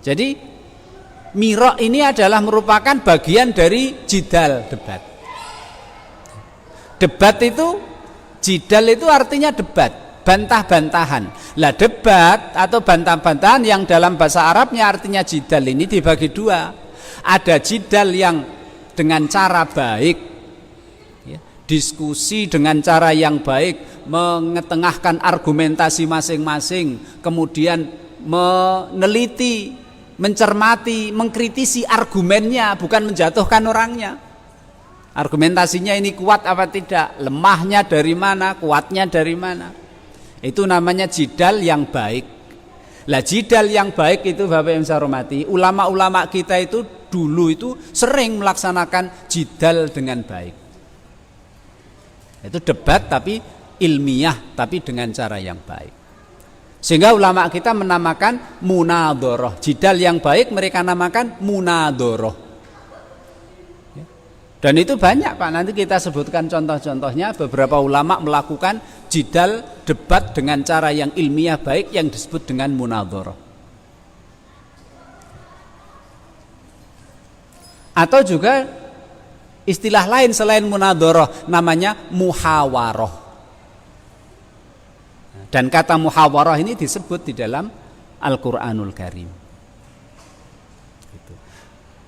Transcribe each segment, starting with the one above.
Jadi miro ini adalah merupakan bagian dari jidal, debat. Debat itu, jidal itu artinya debat, bantah-bantahan. Lah debat atau bantah-bantahan yang dalam bahasa Arabnya artinya jidal ini dibagi dua. Ada jidal yang dengan cara baik, ya, diskusi dengan cara yang baik, mengetengahkan argumentasi masing-masing, kemudian meneliti, mencermati, mengkritisi argumennya, bukan menjatuhkan orangnya. Argumentasinya ini kuat apa tidak, lemahnya dari mana, kuatnya dari mana. Itu namanya jidal yang baik. Lah jidal yang baik itu Bapak yang saya hormati, ulama-ulama kita itu dulu itu sering melaksanakan jidal dengan baik. Itu debat tapi ilmiah, tapi dengan cara yang baik. Sehingga ulama kita menamakan munadharah. Jidal yang baik mereka namakan munadharah. Dan itu banyak Pak, nanti kita sebutkan contoh-contohnya. Beberapa ulama melakukan jidal, debat dengan cara yang ilmiah baik yang disebut dengan munadharah. Atau juga istilah lain selain munadharah namanya muhawarah. Dan kata muhawarah ini disebut di dalam Al-Qur'anul Karim.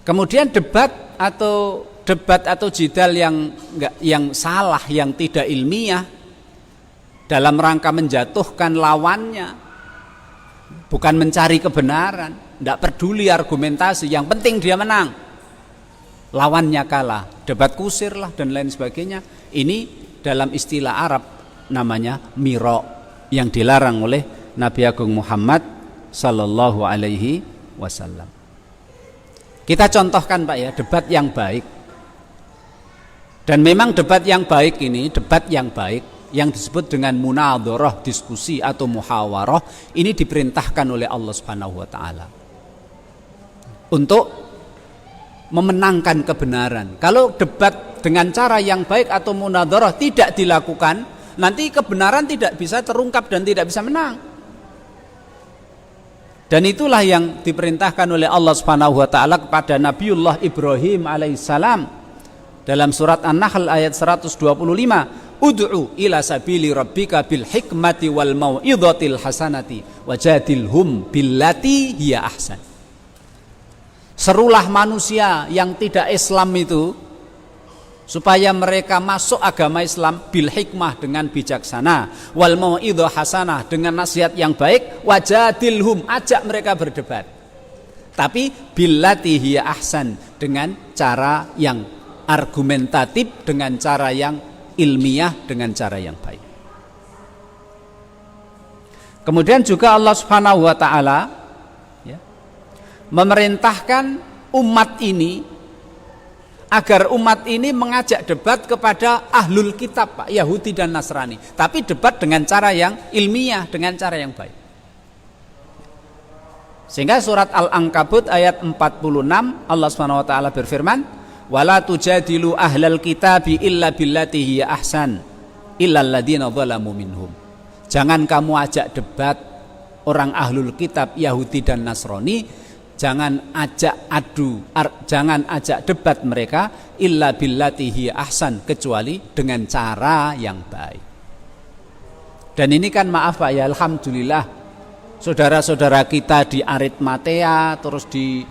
Kemudian debat atau jidal yang salah, yang tidak ilmiah dalam rangka menjatuhkan lawannya, bukan mencari kebenaran, tidak peduli argumentasi, yang penting dia menang, lawannya kalah, debat kusir lah dan lain sebagainya. Ini dalam istilah Arab namanya miro, yang dilarang oleh Nabi Agung Muhammad Sallallahu Alaihi Wasallam. Kita contohkan Pak ya, debat yang baik. Dan memang debat yang baik ini, debat yang baik yang disebut dengan munadharah, diskusi atau muhawarah, ini diperintahkan oleh Allah Subhanahu wa taala untuk memenangkan kebenaran. Kalau debat dengan cara yang baik atau munadharah tidak dilakukan, nanti kebenaran tidak bisa terungkap dan tidak bisa menang. Dan itulah yang diperintahkan oleh Allah Subhanahu wa taala kepada Nabiullah Ibrahim alaihissalam dalam surat An-Nahl ayat 125, ud'u ila sabili rabbika bil hikmati wal mau'izatil hasanati wajadilhum billati hiya ahsan. Serulah manusia yang tidak Islam itu supaya mereka masuk agama Islam bil hikmah, dengan bijaksana, wal mau'izah hasanah, dengan nasihat yang baik, wajadilhum, ajak mereka berdebat, tapi billati hiya ahsan, dengan cara yang argumentatif, dengan cara yang ilmiah, dengan cara yang baik. Kemudian juga Allah Subhanahu wa taala ya, memerintahkan umat ini agar umat ini mengajak debat kepada ahlul kitab Pak, Yahudi dan Nasrani, tapi debat dengan cara yang ilmiah, dengan cara yang baik. Sehingga surat Al-Ankabut ayat 46 Allah Subhanahu wa taala berfirman, wala tujadilu ahlal kitabi illa billati hiya ahsan illal ladzina zalamu minhum. Jangan kamu ajak debat orang ahlul kitab Yahudi dan Nasrani, jangan ajak debat mereka illa billati hiya ahsan, kecuali dengan cara yang baik. Dan ini kan maaf Pak ya, alhamdulillah saudara-saudara kita di Aritmatea, terus di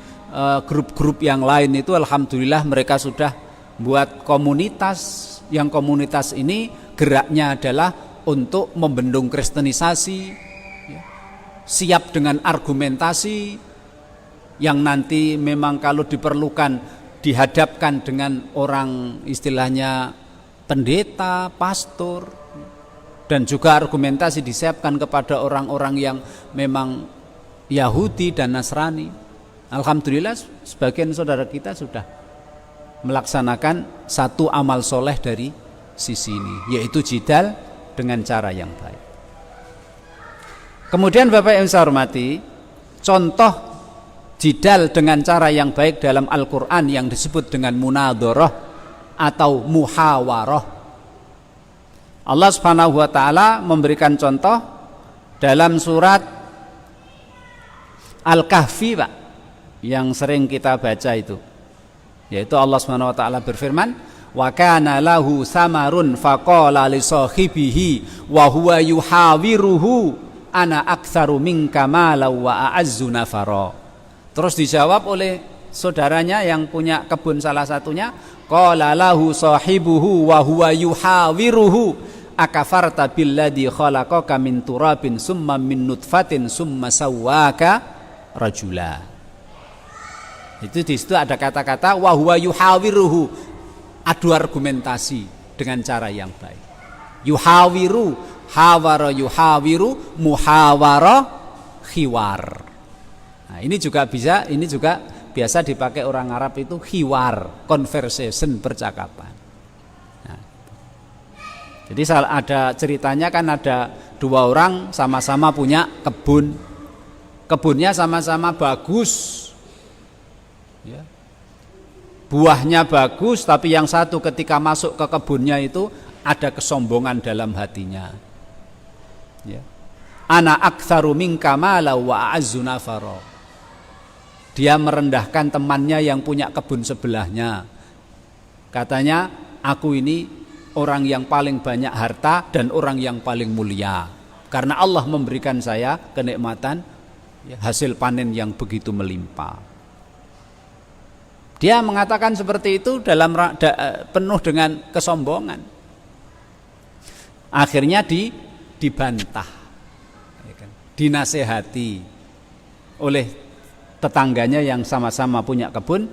grup-grup yang lain itu alhamdulillah mereka sudah buat komunitas, yang komunitas ini geraknya adalah untuk membendung kristenisasi ya, siap dengan argumentasi yang nanti memang kalau diperlukan dihadapkan dengan orang istilahnya pendeta, pastor, dan juga argumentasi disiapkan kepada orang-orang yang memang Yahudi dan Nasrani. Alhamdulillah sebagian saudara kita sudah melaksanakan satu amal soleh dari sisi ini, yaitu jidal dengan cara yang baik. Kemudian Bapak yang saya hormati, contoh jidal dengan cara yang baik dalam Al-Quran yang disebut dengan munadharah atau muhawarah. Allah Subhanahu wa taala memberikan contoh dalam surat Al-Kahfi Pak, yang sering kita baca itu, yaitu Allah Subhanahu wa taala berfirman, wa kana lahu samarun faqala li sahibihi wa huwa yuhawiruhu ana aktsaru minka malan wa a'azzu nafara. Terus dijawab oleh saudaranya yang punya kebun salah satunya, qala lahu sahibuhu wa huwa yuhawiruhu akafarta billadzi khalaqaka min turabin summa min nutfatin summa sawwaka rajula. Itu di situ ada kata-kata wa huwa yuhawiruhu, adu argumentasi dengan cara yang baik. Yuhawiru, hawara yuhawiru, muhawara khiwar. Nah, ini juga biasa dipakai orang Arab itu khiwar, conversation, percakapan. Nah, jadi ada ceritanya kan, ada dua orang sama-sama punya kebun. Kebunnya sama-sama bagus. Ya. Buahnya bagus, tapi yang satu ketika masuk ke kebunnya itu ada kesombongan dalam hatinya. Ya. Ana aktsaru minka mala wa a'azzu nafara. Dia merendahkan temannya yang punya kebun sebelahnya. Katanya, aku ini orang yang paling banyak harta dan orang yang paling mulia. Karena Allah memberikan saya kenikmatan, ya, hasil panen yang begitu melimpah. Dia mengatakan seperti itu penuh dengan kesombongan. Akhirnya dibantah, dinasehati oleh tetangganya yang sama-sama punya kebun.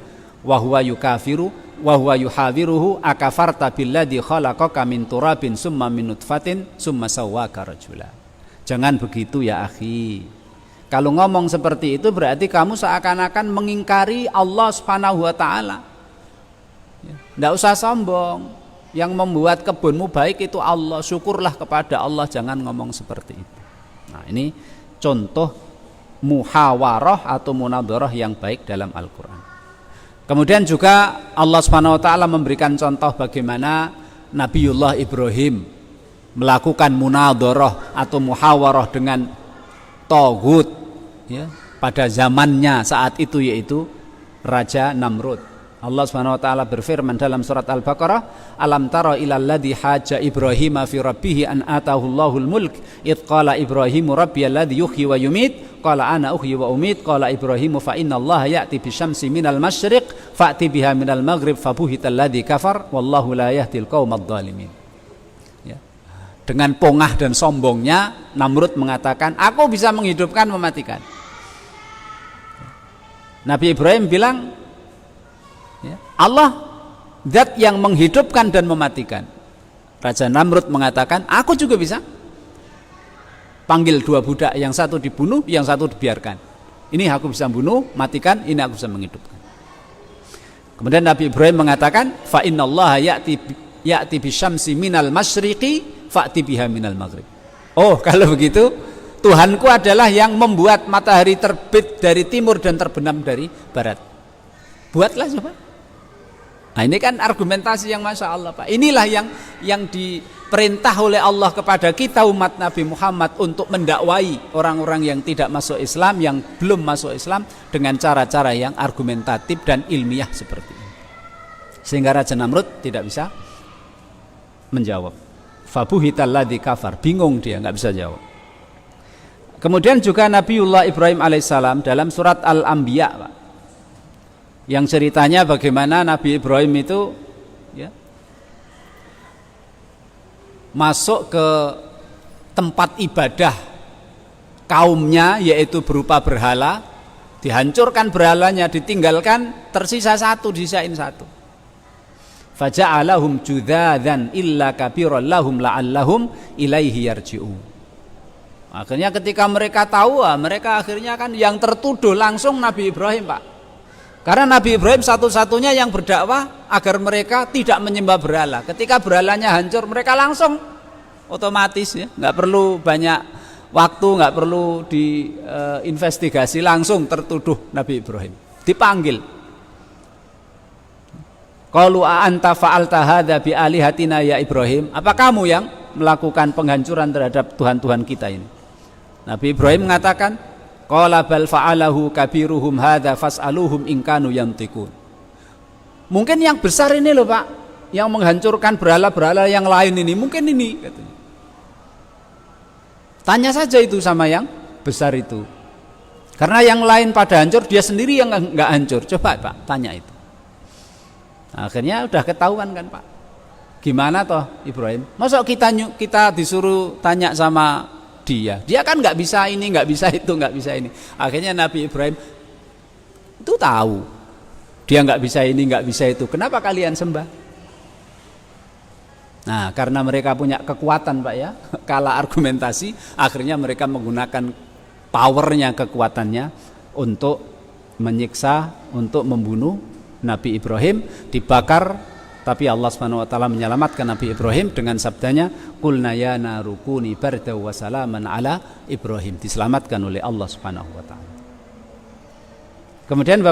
Wa huwa yukafiru wa huwa yuhawiruhu akafarta billadzi khalaqaka min turabin summa min nutfatin summa sawwaka rajula. Jangan begitu ya akhi. Kalau ngomong seperti itu berarti kamu seakan-akan mengingkari Allah Subhanahu wa taala. Enggak usah sombong. Yang membuat kebunmu baik itu Allah. Syukurlah kepada Allah, jangan ngomong seperti itu. Nah, ini contoh muhawarah atau munadharah yang baik dalam Al-Qur'an. Kemudian juga Allah Subhanahu wa taala memberikan contoh bagaimana Nabiullah Ibrahim melakukan munadharah atau muhawarah dengan taghut, ya, pada zamannya saat itu, yaitu Raja Namrud. Allah Subhanahu wa taala berfirman dalam surat Al-Baqarah, alam tara ilal ladzi haja Ibrahim fi rabbih an atahu Allahul mulk id qala Ibrahim rabbiyal ladzi yuhyi wa yumit qala ana uhyi wa umit qala Ibrahim fa inna Allah ya'ti bisyamsi minal masyriq fa'ti biha minal maghrib fabuhital ladzi kafar wallahu la yahdil qaumadh dhalimin. Ya. Dengan pongah dan sombongnya Namrud mengatakan, aku bisa menghidupkan, mematikan. Nabi Ibrahim bilang, ya, Allah zat yang menghidupkan dan mematikan. Raja Namrud mengatakan, aku juga bisa. Panggil dua budak, yang satu dibunuh, yang satu dibiarkan. Ini aku bisa bunuh, matikan, ini aku bisa menghidupkan. Kemudian Nabi Ibrahim mengatakan, fa innallaha ya'ti bisyamsi minal masyriqi fa'ti biha minal maghrib. Oh, kalau begitu Tuhanku adalah yang membuat matahari terbit dari timur dan terbenam dari barat. Buatlah coba. Nah, ini kan argumentasi yang Masya Allah, Pak. Inilah yang diperintah oleh Allah kepada kita umat Nabi Muhammad untuk mendakwai orang-orang yang tidak masuk Islam, yang belum masuk Islam, dengan cara-cara yang argumentatif dan ilmiah seperti ini. Sehingga Raja Namrud tidak bisa menjawab. Fabuhital ladzi kafar, bingung dia, nggak bisa jawab. Kemudian juga Nabiullah Ibrahim alaihissalam dalam surat Al-Anbiya, Pak, yang ceritanya bagaimana Nabi Ibrahim itu, ya, masuk ke tempat ibadah kaumnya, yaitu berupa berhala, dihancurkan berhalanya, ditinggalkan, tersisa satu, disisain satu. Faja'alahum judzadan illa kabiran lahum la'allahum ilaihi yarji'un. Akhirnya ketika mereka tahu, mereka akhirnya kan yang tertuduh langsung Nabi Ibrahim, Pak. Karena Nabi Ibrahim satu-satunya yang berdakwah agar mereka tidak menyembah berhala. Ketika berhalanya hancur, mereka langsung otomatis, ya, nggak perlu banyak waktu, nggak perlu diinvestigasi, langsung tertuduh Nabi Ibrahim. Dipanggil. Qalu a anta fa'alta hadza bi alihatina ya Ibrahim? Apa kamu yang melakukan penghancuran terhadap Tuhan-Tuhan kita ini? Nabi Ibrahim mengatakan, Qala bal fa'alahu kabiruhum hadza fas'aluhum in kanu yantiqun. Mungkin yang besar ini loh Pak, yang menghancurkan berhala-berhala yang lain ini, mungkin ini katanya. Tanya saja itu sama yang besar itu. Karena yang lain pada hancur, dia sendiri yang enggak hancur. Coba Pak, tanya itu. Akhirnya udah ketahuan kan Pak. Gimana toh Ibrahim? Masa kita disuruh tanya sama dia kan nggak bisa ini, nggak bisa itu, nggak bisa ini. Akhirnya Nabi Ibrahim itu tahu dia nggak bisa ini, nggak bisa itu. Kenapa kalian sembah? Nah, karena mereka punya kekuatan Pak ya, kalah argumentasi, akhirnya mereka menggunakan powernya, kekuatannya untuk menyiksa, untuk membunuh Nabi Ibrahim, dibakar. Tapi Allah Subhanahu wa taala menyelamatkan Nabi Ibrahim dengan sabdanya, "Qulna ya naru kuni barda wa salaman ala Ibrahim." Diselamatkan oleh Allah Subhanahu wa taala. Kemudian